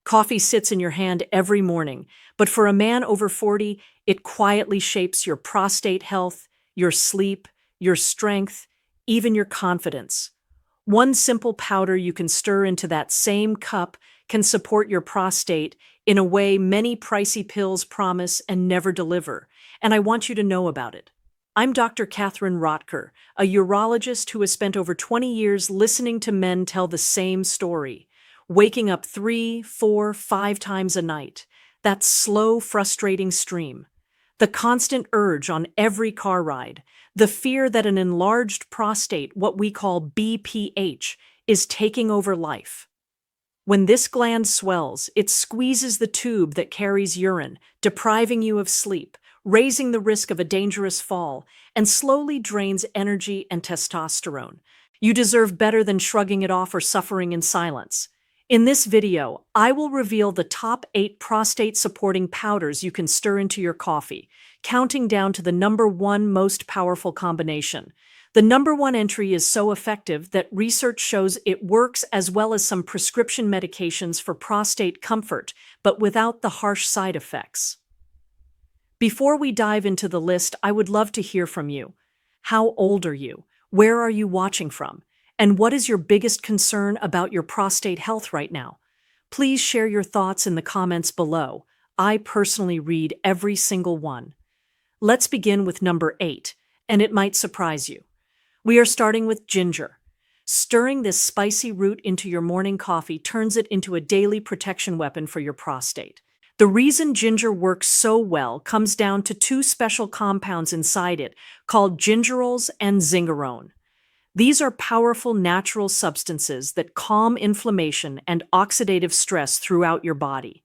Coffee sits in your hand every morning, but for a man over 40, it quietly shapes your prostate health, your sleep, your strength, even your confidence. One simple powder you can stir into that same cup can support your prostate in a way many pricey pills promise and never deliver, and I want you to know about it. I'm Dr. Catherine Rotker, a urologist who has spent over 20 years listening to men tell the same story, waking up 3, 4, 5 times a night. That slow, frustrating stream. The constant urge on every car ride. The fear that an enlarged prostate, what we call BPH, is taking over life. When this gland swells, it squeezes the tube that carries urine, depriving you of sleep, raising the risk of a dangerous fall, and slowly drains energy and testosterone. You deserve better than shrugging it off or suffering in silence. In this video, I will reveal the top 8 prostate-supporting powders you can stir into your coffee, counting down to the number 1 most powerful combination. The number 1 entry is so effective that research shows it works as well as some prescription medications for prostate comfort, but without the harsh side effects. Before we dive into the list, I would love to hear from you. How old are you? Where are you watching from? And what is your biggest concern about your prostate health right now? Please share your thoughts in the comments below. I personally read every single one. Let's begin with number 8, and it might surprise you. We are starting with ginger. Stirring this spicy root into your morning coffee turns it into a daily protection weapon for your prostate. The reason ginger works so well comes down to 2 special compounds inside it called gingerols and zingerone. These are powerful natural substances that calm inflammation and oxidative stress throughout your body.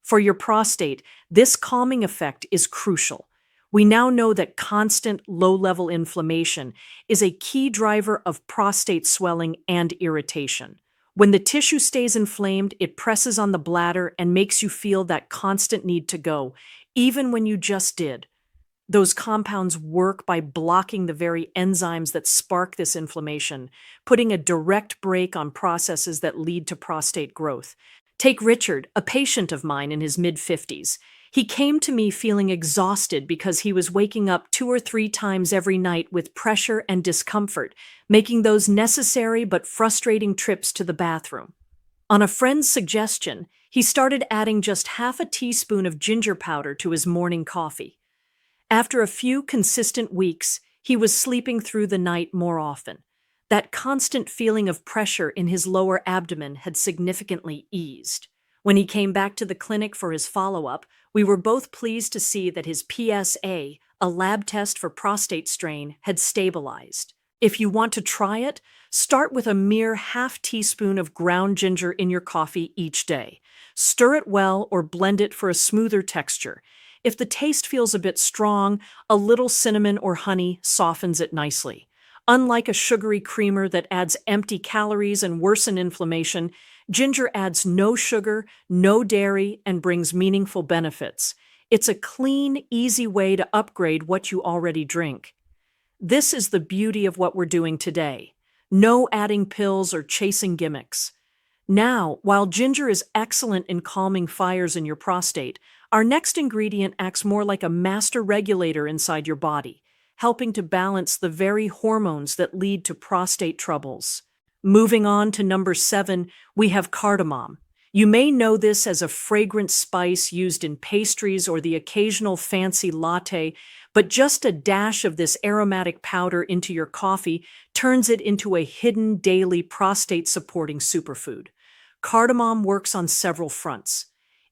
For your prostate, this calming effect is crucial. We now know that constant low-level inflammation is a key driver of prostate swelling and irritation. When the tissue stays inflamed, it presses on the bladder and makes you feel that constant need to go, even when you just did. Those compounds work by blocking the very enzymes that spark this inflammation, putting a direct brake on processes that lead to prostate growth. Take Richard, a patient of mine in his mid-50s. He came to me feeling exhausted because he was waking up 2 or 3 times every night with pressure and discomfort, making those necessary but frustrating trips to the bathroom. On a friend's suggestion, he started adding just half a teaspoon of ginger powder to his morning coffee. After a few consistent weeks, he was sleeping through the night more often. That constant feeling of pressure in his lower abdomen had significantly eased. When he came back to the clinic for his follow-up, we were both pleased to see that his PSA, a lab test for prostate strain, had stabilized. If you want to try it, start with a mere half teaspoon of ground ginger in your coffee each day. Stir it well or blend it for a smoother texture. If the taste feels a bit strong, a little cinnamon or honey softens it nicely. Unlike a sugary creamer that adds empty calories and worsens inflammation, ginger adds no sugar, no dairy, and brings meaningful benefits. It's a clean, easy way to upgrade what you already drink. This is the beauty of what we're doing today. No adding pills or chasing gimmicks. Now, while ginger is excellent in calming fires in your prostate, our next ingredient acts more like a master regulator inside your body, helping to balance the very hormones that lead to prostate troubles. Moving on to number 7, we have cardamom. You may know this as a fragrant spice used in pastries or the occasional fancy latte, but just a dash of this aromatic powder into your coffee turns it into a hidden daily prostate-supporting superfood. Cardamom works on several fronts.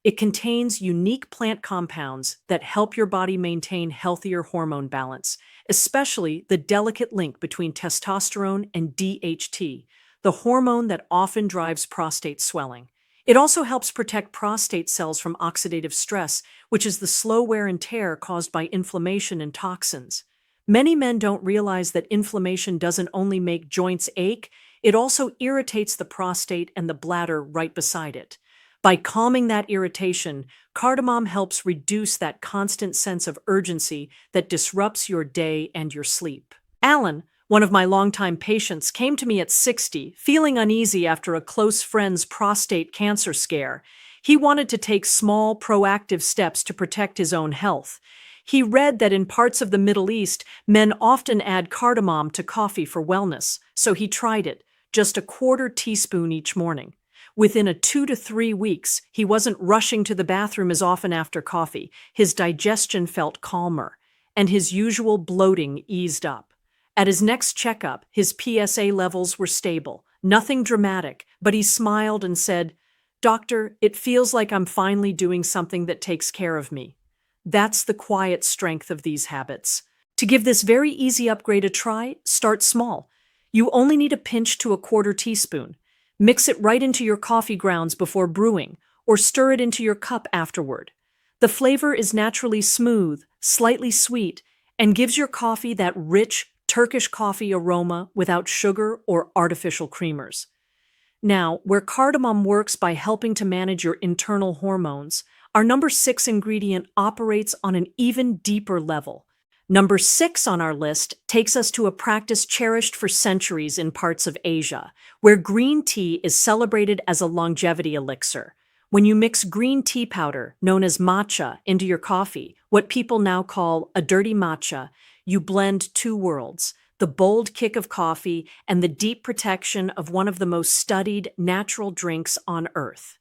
It contains unique plant compounds that help your body maintain healthier hormone balance, especially the delicate link between testosterone and DHT, the hormone that often drives prostate swelling. It also helps protect prostate cells from oxidative stress, which is the slow wear and tear caused by inflammation and toxins. Many men don't realize that inflammation doesn't only make joints ache, it also irritates the prostate and the bladder right beside it. By calming that irritation, cardamom helps reduce that constant sense of urgency that disrupts your day and your sleep. Alan, one of my longtime patients, came to me at 60, feeling uneasy after a close friend's prostate cancer scare. He wanted to take small, proactive steps to protect his own health. He read that in parts of the Middle East, men often add cardamom to coffee for wellness, so he tried it, just a quarter teaspoon each morning. Within a 2 to 3 weeks, he wasn't rushing to the bathroom as often after coffee. His digestion felt calmer, and his usual bloating eased up. At his next checkup, his PSA levels were stable. Nothing dramatic, but he smiled and said, "Doctor, it feels like I'm finally doing something that takes care of me." That's the quiet strength of these habits. To give this very easy upgrade a try, start small. You only need a pinch to a quarter teaspoon. Mix it right into your coffee grounds before brewing, or stir it into your cup afterward. The flavor is naturally smooth, slightly sweet, and gives your coffee that rich Turkish coffee aroma without sugar or artificial creamers. Now, where cardamom works by helping to manage your internal hormones, our number 6 ingredient operates on an even deeper level. Number 6 on our list takes us to a practice cherished for centuries in parts of Asia, where green tea is celebrated as a longevity elixir. When you mix green tea powder, known as matcha, into your coffee, what people now call a dirty matcha, you blend two worlds: the bold kick of coffee and the deep protection of one of the most studied natural drinks on earth.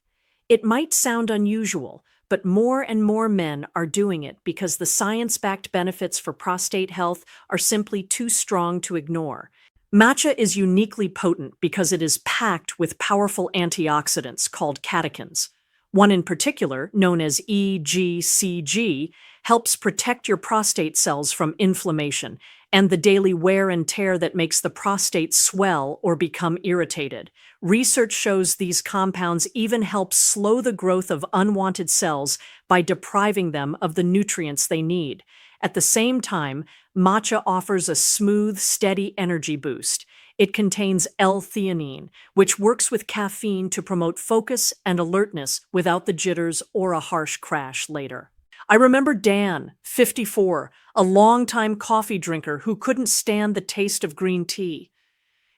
It might sound unusual, but more and more men are doing it because the science-backed benefits for prostate health are simply too strong to ignore. Matcha is uniquely potent because it is packed with powerful antioxidants called catechins. One in particular, known as EGCG, helps protect your prostate cells from inflammation and the daily wear and tear that makes the prostate swell or become irritated. Research shows these compounds even help slow the growth of unwanted cells by depriving them of the nutrients they need. At the same time, matcha offers a smooth, steady energy boost. It contains L-theanine, which works with caffeine to promote focus and alertness without the jitters or a harsh crash later. I remember Dan, 54, a longtime coffee drinker who couldn't stand the taste of green tea.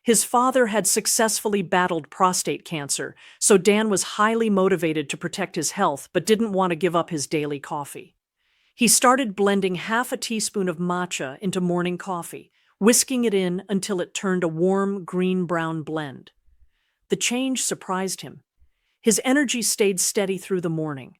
His father had successfully battled prostate cancer, so Dan was highly motivated to protect his health but didn't want to give up his daily coffee. He started blending half a teaspoon of matcha into morning coffee, whisking it in until it turned a warm green-brown blend. The change surprised him. His energy stayed steady through the morning.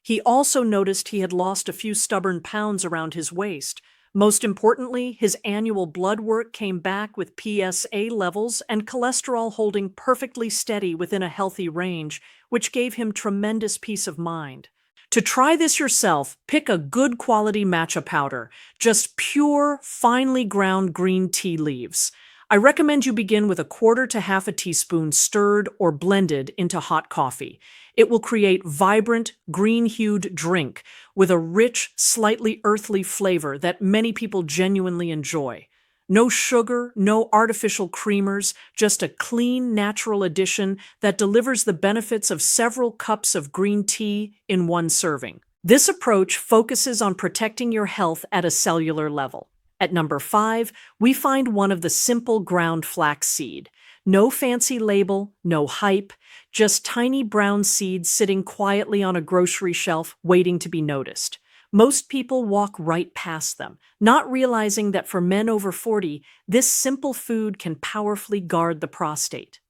He also noticed he had lost a few stubborn pounds around his waist. Most importantly, his annual blood work came back with PSA levels and cholesterol holding perfectly steady within a healthy range, which gave him tremendous peace of mind. To try this yourself, pick a good quality matcha powder, just pure, finely ground green tea leaves. I recommend you begin with a quarter to half a teaspoon stirred or blended into hot coffee. It will create vibrant, green-hued drink with a rich, slightly earthly flavor that many people genuinely enjoy. No sugar, no artificial creamers, just a clean, natural addition that delivers the benefits of several cups of green tea in one serving. This approach focuses on protecting your health at a cellular level. At number 5, we find one of the simple ground flaxseed. No fancy label, no hype, just tiny brown seeds sitting quietly on a grocery shelf waiting to be noticed. Most people walk right past them, not realizing that for men over 40, this simple food can powerfully guard the prostate.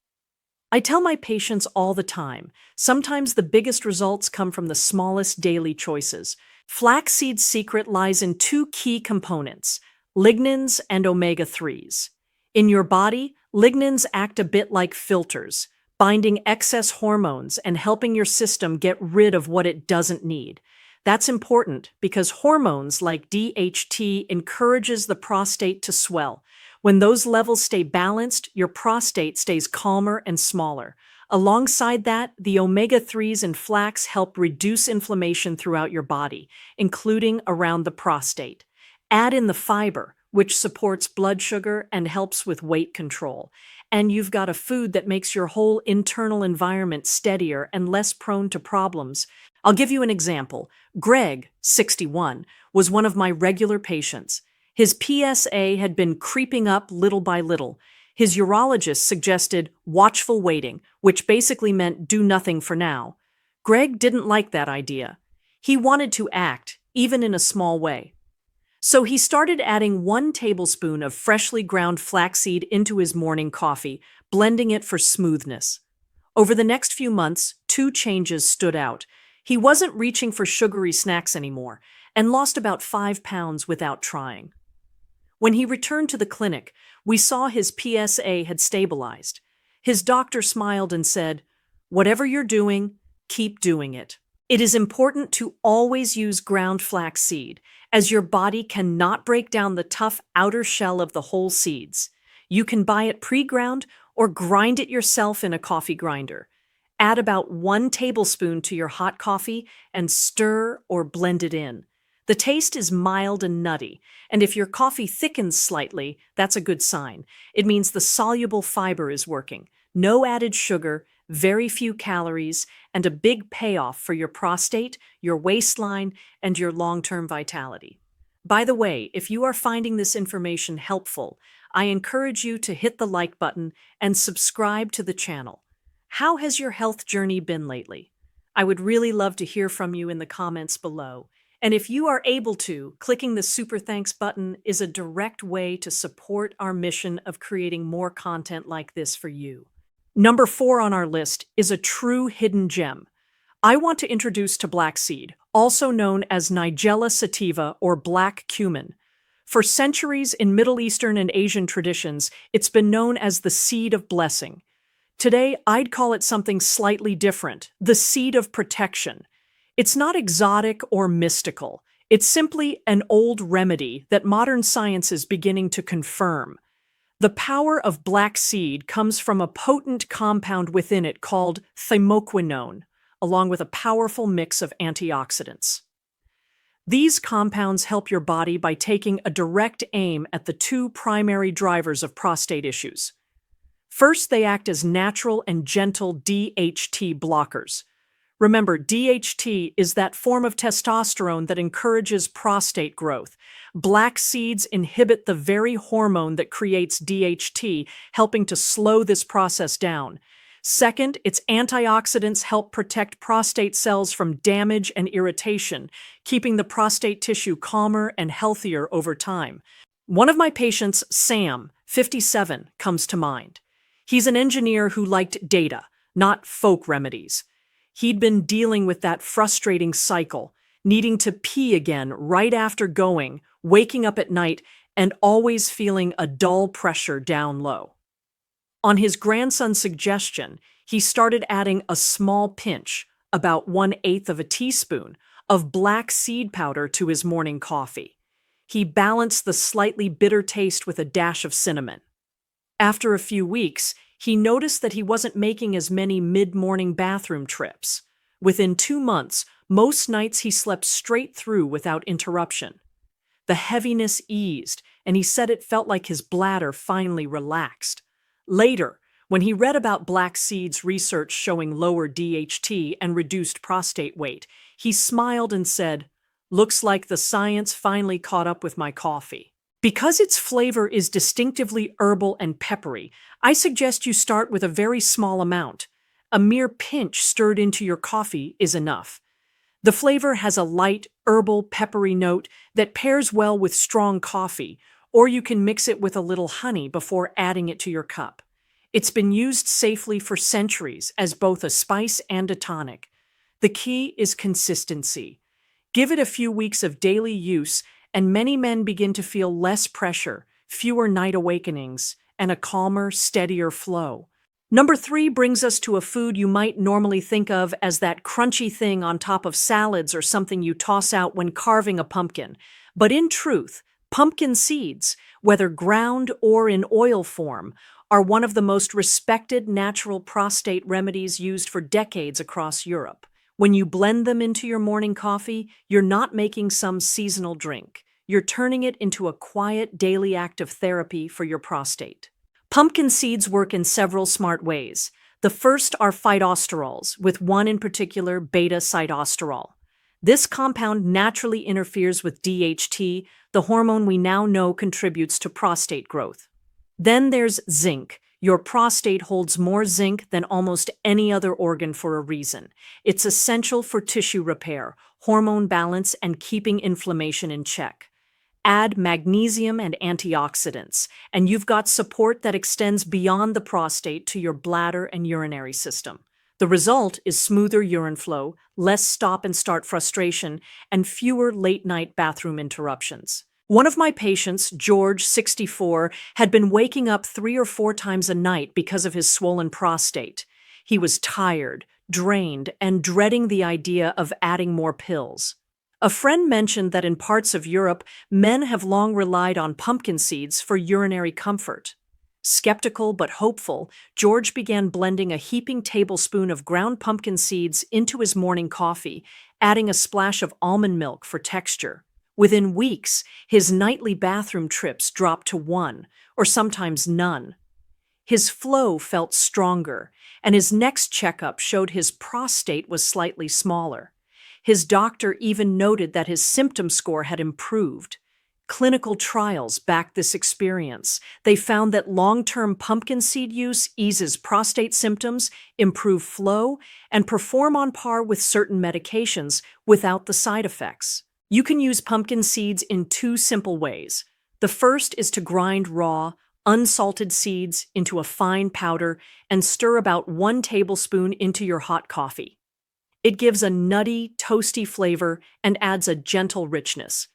I tell my patients all the time, sometimes the biggest results come from the smallest daily choices. Flaxseed's secret lies in two key components: lignans and omega-3s. In your body, lignans act a bit like filters, binding excess hormones and helping your system get rid of what it doesn't need. That's important because hormones like DHT encourages the prostate to swell. When those levels stay balanced, your prostate stays calmer and smaller. Alongside that, the omega-3s in flax help reduce inflammation throughout your body, including around the prostate. Add in the fiber, which supports blood sugar and helps with weight control. And you've got a food that makes your whole internal environment steadier and less prone to problems. I'll give you an example. Greg, 61, was one of my regular patients. His PSA had been creeping up little by little. His urologist suggested watchful waiting, which basically meant do nothing for now. Greg didn't like that idea. He wanted to act, even in a small way. So he started adding 1 tablespoon of freshly ground flaxseed into his morning coffee, blending it for smoothness. Over the next few months, 2 changes stood out. He wasn't reaching for sugary snacks anymore and lost about 5 pounds without trying. When he returned to the clinic, we saw his PSA had stabilized. His doctor smiled and said, "Whatever you're doing, keep doing it." It is important to always use ground flaxseed, as your body cannot break down the tough outer shell of the whole seeds. You can buy it pre-ground or grind it yourself in a coffee grinder. Add about 1 tablespoon to your hot coffee and stir or blend it in. The taste is mild and nutty, and if your coffee thickens slightly, that's a good sign. It means the soluble fiber is working. No added sugar, very few calories, and a big payoff for your prostate, your waistline, and your long-term vitality. By the way, if you are finding this information helpful, I encourage you to hit the like button and subscribe to the channel. How has your health journey been lately? I would really love to hear from you in the comments below. And if you are able to, clicking the super thanks button is a direct way to support our mission of creating more content like this for you. Number 4 on our list is a true hidden gem. I want to introduce to black seed, also known as Nigella sativa or black cumin. For centuries in Middle Eastern and Asian traditions, it's been known as the seed of blessing. Today, I'd call it something slightly different, the seed of protection. It's not exotic or mystical. It's simply an old remedy that modern science is beginning to confirm. The power of black seed comes from a potent compound within it called thymoquinone, along with a powerful mix of antioxidants. These compounds help your body by taking a direct aim at the 2 primary drivers of prostate issues. First, they act as natural and gentle DHT blockers. Remember, DHT is that form of testosterone that encourages prostate growth. Black seeds inhibit the very hormone that creates DHT, helping to slow this process down. Second, its antioxidants help protect prostate cells from damage and irritation, keeping the prostate tissue calmer and healthier over time. One of my patients, Sam, 57, comes to mind. He's an engineer who liked data, not folk remedies. He'd been dealing with that frustrating cycle, needing to pee again right after going, waking up at night, and always feeling a dull pressure down low. On his grandson's suggestion, he started adding a small pinch, about 1/8 of a teaspoon, of black seed powder to his morning coffee. He balanced the slightly bitter taste with a dash of cinnamon. After a few weeks, he noticed that he wasn't making as many mid-morning bathroom trips. Within 2 months, most nights he slept straight through without interruption. The heaviness eased, and he said it felt like his bladder finally relaxed. Later, when he read about black seeds' research showing lower DHT and reduced prostate weight, he smiled and said, "Looks like the science finally caught up with my coffee." Because its flavor is distinctively herbal and peppery, I suggest you start with a very small amount. A mere pinch stirred into your coffee is enough. The flavor has a light, herbal, peppery note that pairs well with strong coffee, or you can mix it with a little honey before adding it to your cup. It's been used safely for centuries as both a spice and a tonic. The key is consistency. Give it a few weeks of daily use, and many men begin to feel less pressure, fewer night awakenings, and a calmer, steadier flow. Number 3 brings us to a food you might normally think of as that crunchy thing on top of salads or something you toss out when carving a pumpkin. But in truth, pumpkin seeds, whether ground or in oil form, are one of the most respected natural prostate remedies used for decades across Europe. When you blend them into your morning coffee, you're not making some seasonal drink. You're turning it into a quiet daily act of therapy for your prostate. Pumpkin seeds work in several smart ways. The first are phytosterols, with one in particular, beta-sitosterol. This compound naturally interferes with DHT, the hormone we now know contributes to prostate growth. Then there's zinc, Your prostate holds more zinc than almost any other organ for a reason. It's essential for tissue repair, hormone balance, and keeping inflammation in check. Add magnesium and antioxidants, and you've got support that extends beyond the prostate to your bladder and urinary system. The result is smoother urine flow, less stop and start frustration, and fewer late-night bathroom interruptions. One of my patients, George, 64, had been waking up 3 or 4 times a night because of his swollen prostate. He was tired, drained, and dreading the idea of adding more pills. A friend mentioned that in parts of Europe, men have long relied on pumpkin seeds for urinary comfort. Skeptical but hopeful, George began blending a heaping tablespoon of ground pumpkin seeds into his morning coffee, adding a splash of almond milk for texture. Within weeks, his nightly bathroom trips dropped to 1, or sometimes none. His flow felt stronger, and his next checkup showed his prostate was slightly smaller. His doctor even noted that his symptom score had improved. Clinical trials backed this experience. They found that long-term pumpkin seed use eases prostate symptoms, improve flow, and perform on par with certain medications without the side effects. You can use pumpkin seeds in 2 simple ways. The first is to grind raw, unsalted seeds into a fine powder and stir about 1 tablespoon into your hot coffee. It gives a nutty, toasty flavor and adds a gentle richness.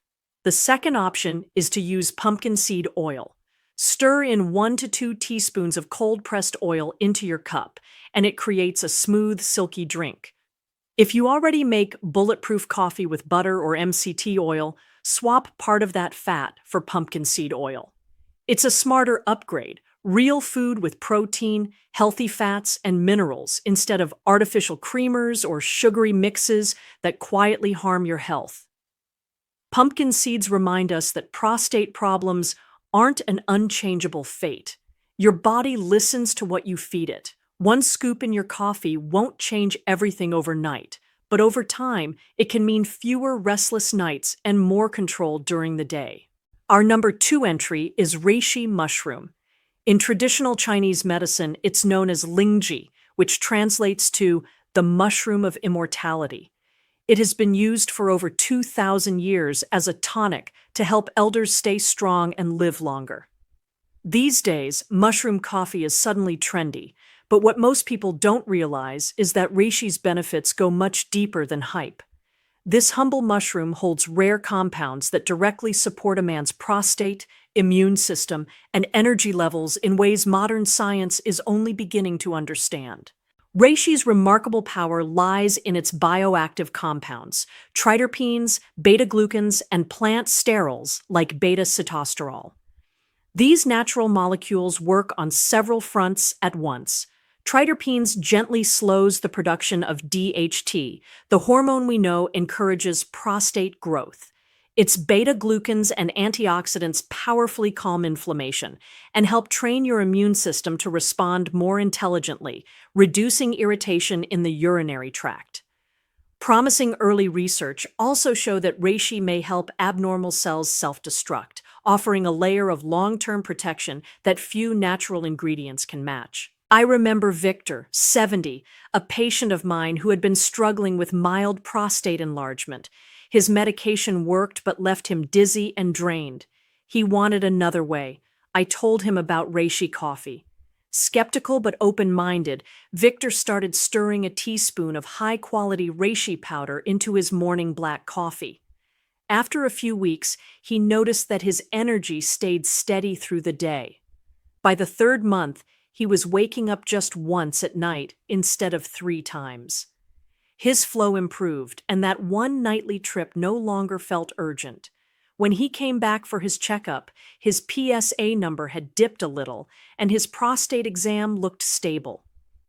The second option is to use pumpkin seed oil. Stir in 1 to 2 teaspoons of cold-pressed oil into your cup, and it creates a smooth, silky drink. If you already make bulletproof coffee with butter or MCT oil, swap part of that fat for pumpkin seed oil. It's a smarter upgrade, real food with protein, healthy fats, and minerals instead of artificial creamers or sugary mixes that quietly harm your health. Pumpkin seeds remind us that prostate problems aren't an unchangeable fate. Your body listens to what you feed it. 1 scoop in your coffee won't change everything overnight, but over time, it can mean fewer restless nights and more control during the day. Our number 2 entry is reishi mushroom. In traditional Chinese medicine, it's known as lingji, which translates to the mushroom of immortality. It has been used for over 2,000 years as a tonic to help elders stay strong and live longer. These days, mushroom coffee is suddenly trendy, but what most people don't realize is that reishi's benefits go much deeper than hype. This humble mushroom holds rare compounds that directly support a man's prostate, immune system, and energy levels in ways modern science is only beginning to understand. Reishi's remarkable power lies in its bioactive compounds, triterpenes, beta-glucans, and plant sterols like beta-sitosterol. These natural molecules work on several fronts at once. Triterpenes gently slows the production of DHT, the hormone we know encourages prostate growth. Its beta-glucans and antioxidants powerfully calm inflammation and help train your immune system to respond more intelligently, reducing irritation in the urinary tract. Promising early research also show that reishi may help abnormal cells self-destruct, offering a layer of long-term protection that few natural ingredients can match. I remember Victor, 70, a patient of mine who had been struggling with mild prostate enlargement. His medication worked but left him dizzy and drained. He wanted another way. I told him about reishi coffee. Skeptical but open-minded, Victor started stirring a teaspoon of high-quality reishi powder into his morning black coffee. After a few weeks, he noticed that his energy stayed steady through the day. By the 3rd month, he was waking up just once at night instead of 3 times. His flow improved, and that 1 nightly trip no longer felt urgent. When he came back for his checkup, his PSA number had dipped a little, and his prostate exam looked stable.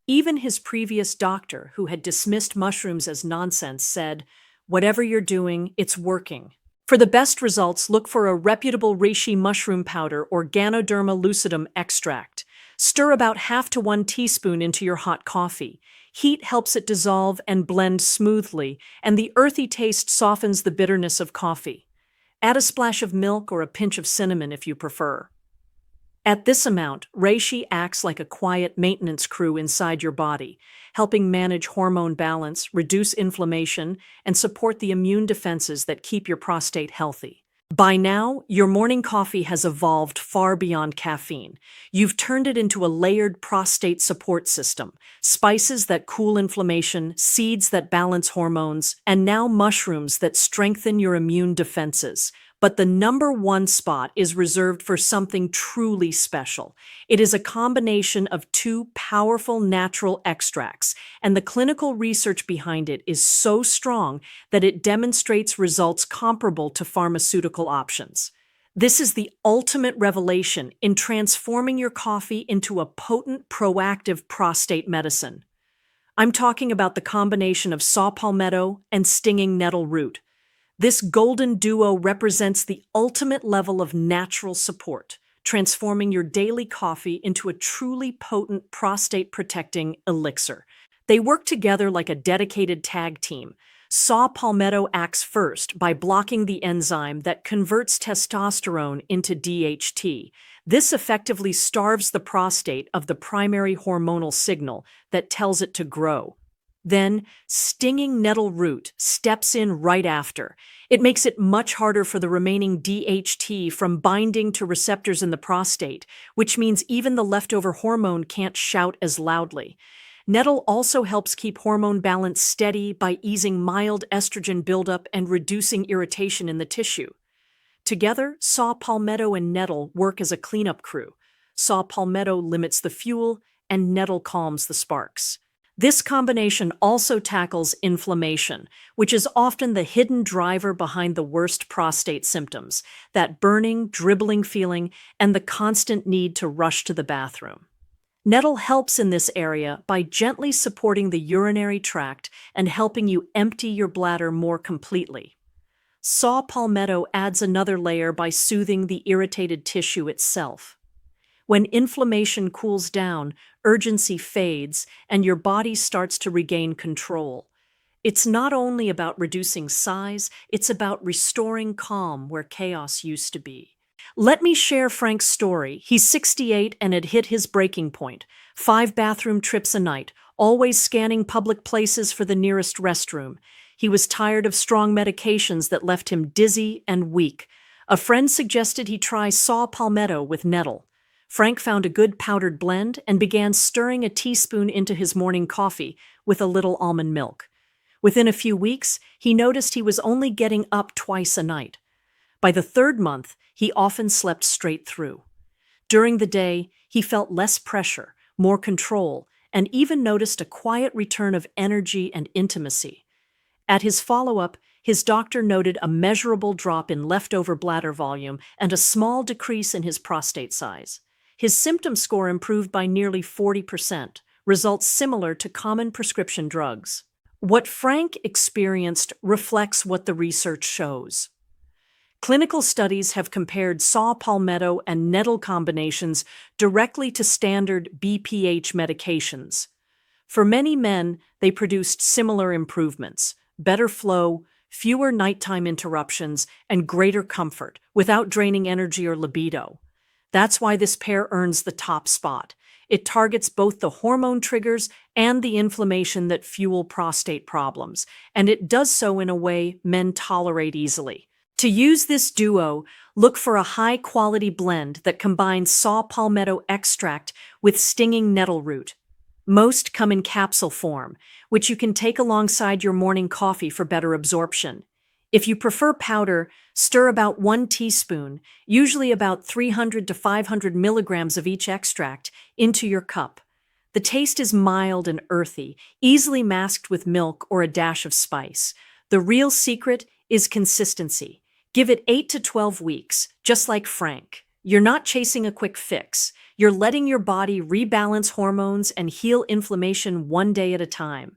Even his previous doctor, who had dismissed mushrooms as nonsense, said, "Whatever you're doing, it's working." For the best results, look for a reputable reishi mushroom powder or Ganoderma lucidum extract. Stir about 1/2 to 1 teaspoon into your hot coffee. Heat helps it dissolve and blend smoothly, and the earthy taste softens the bitterness of coffee. Add a splash of milk or a pinch of cinnamon if you prefer. At this amount, reishi acts like a quiet maintenance crew inside your body, helping manage hormone balance, reduce inflammation, and support the immune defenses that keep your prostate healthy. By now, your morning coffee has evolved far beyond caffeine. You've turned it into a layered prostate support system, spices that cool inflammation, seeds that balance hormones, and now mushrooms that strengthen your immune defenses. But the number one spot is reserved for something truly special. It is a combination of two powerful natural extracts, and the clinical research behind it is so strong that it demonstrates results comparable to pharmaceutical options. This is the ultimate revelation in transforming your coffee into a potent, proactive prostate medicine. I'm talking about the combination of saw palmetto and stinging nettle root. This golden duo represents the ultimate level of natural support, transforming your daily coffee into a truly potent prostate-protecting elixir. They work together like a dedicated tag team. Saw palmetto acts first by blocking the enzyme that converts testosterone into DHT. This effectively starves the prostate of the primary hormonal signal that tells it to grow. Then, stinging nettle root steps in right after. It makes it much harder for the remaining DHT from binding to receptors in the prostate, which means even the leftover hormone can't shout as loudly. Nettle also helps keep hormone balance steady by easing mild estrogen buildup and reducing irritation in the tissue. Together, saw palmetto and nettle work as a cleanup crew. Saw palmetto limits the fuel, and nettle calms the sparks. This combination also tackles inflammation, which is often the hidden driver behind the worst prostate symptoms, that burning, dribbling feeling, and the constant need to rush to the bathroom. Nettle helps in this area by gently supporting the urinary tract and helping you empty your bladder more completely. Saw palmetto adds another layer by soothing the irritated tissue itself. When inflammation cools down, urgency fades, and your body starts to regain control. It's not only about reducing size, it's about restoring calm where chaos used to be. Let me share Frank's story. He's 68 and had hit his breaking point. 5 bathroom trips a night, always scanning public places for the nearest restroom. He was tired of strong medications that left him dizzy and weak. A friend suggested he try saw palmetto with nettle. Frank found a good powdered blend and began stirring a teaspoon into his morning coffee with a little almond milk. Within a few weeks, he noticed he was only getting up twice a night. By the 3rd month, he often slept straight through. During the day, he felt less pressure, more control, and even noticed a quiet return of energy and intimacy. At his follow-up, his doctor noted a measurable drop in leftover bladder volume and a small decrease in his prostate size. His symptom score improved by nearly 40%, results similar to common prescription drugs. What Frank experienced reflects what the research shows. Clinical studies have compared saw palmetto and nettle combinations directly to standard BPH medications. For many men, they produced similar improvements: better flow, fewer nighttime interruptions, and greater comfort without draining energy or libido. That's why this pair earns the top spot. It targets both the hormone triggers and the inflammation that fuel prostate problems, and it does so in a way men tolerate easily. To use this duo, look for a high-quality blend that combines saw palmetto extract with stinging nettle root. Most come in capsule form, which you can take alongside your morning coffee for better absorption. If you prefer powder, stir about 1 teaspoon, usually about 300 to 500 milligrams of each extract, into your cup. The taste is mild and earthy, easily masked with milk or a dash of spice. The real secret is consistency. Give it 8 to 12 weeks, just like Frank. You're not chasing a quick fix. You're letting your body rebalance hormones and heal inflammation one day at a time.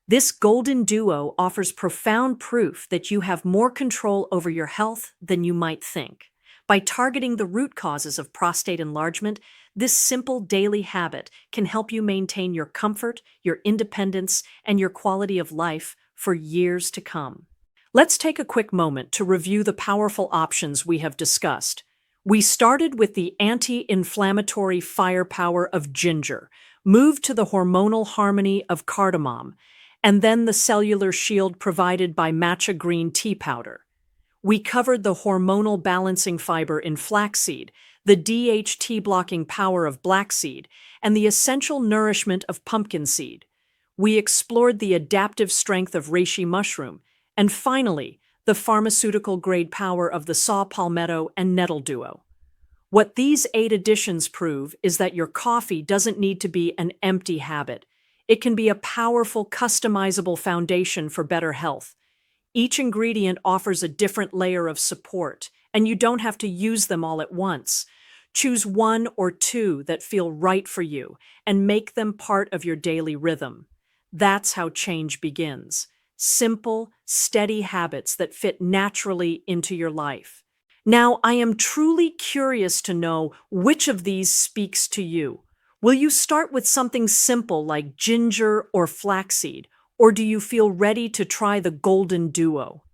This golden duo offers profound proof that you have more control over your health than you might think. By targeting the root causes of prostate enlargement, this simple daily habit can help you maintain your comfort, your independence, and your quality of life for years to come. Let's take a quick moment to review the powerful options we have discussed. We started with the anti-inflammatory firepower of ginger, moved to the hormonal harmony of cardamom, and then the cellular shield provided by matcha green tea powder. We covered the hormonal balancing fiber in flaxseed, the DHT blocking power of black seed, and the essential nourishment of pumpkin seed. We explored the adaptive strength of reishi mushroom, and finally, the pharmaceutical-grade power of the saw palmetto and nettle duo. What these 8 additions prove is that your coffee doesn't need to be an empty habit. It can be a powerful, customizable foundation for better health. Each ingredient offers a different layer of support, and you don't have to use them all at once. Choose 1 or 2 that feel right for you and make them part of your daily rhythm. That's how change begins. Simple, steady habits that fit naturally into your life. Now, I am truly curious to know which of these speaks to you. Will you start with something simple like ginger or flaxseed, or do you feel ready to try the golden duo?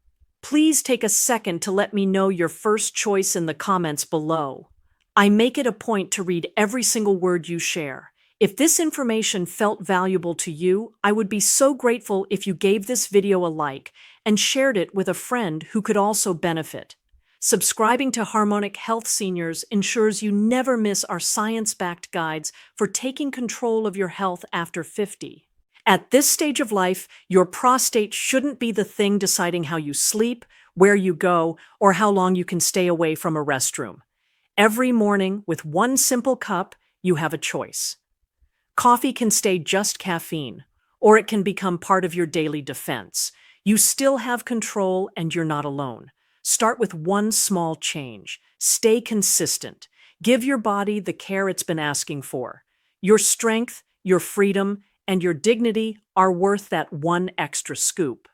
Please take a second to let me know your first choice in the comments below. I make it a point to read every single word you share. If this information felt valuable to you, I would be so grateful if you gave this video a like and shared it with a friend who could also benefit. Subscribing to Harmonic Health Seniors ensures you never miss our science-backed guides for taking control of your health after 50. At this stage of life, your prostate shouldn't be the thing deciding how you sleep, where you go, or how long you can stay away from a restroom. Every morning, with one simple cup, you have a choice. Coffee can stay just caffeine, or it can become part of your daily defense. You still have control and you're not alone. Start with one small change. Stay consistent. Give your body the care it's been asking for. Your strength, your freedom, and your dignity are worth that one extra scoop.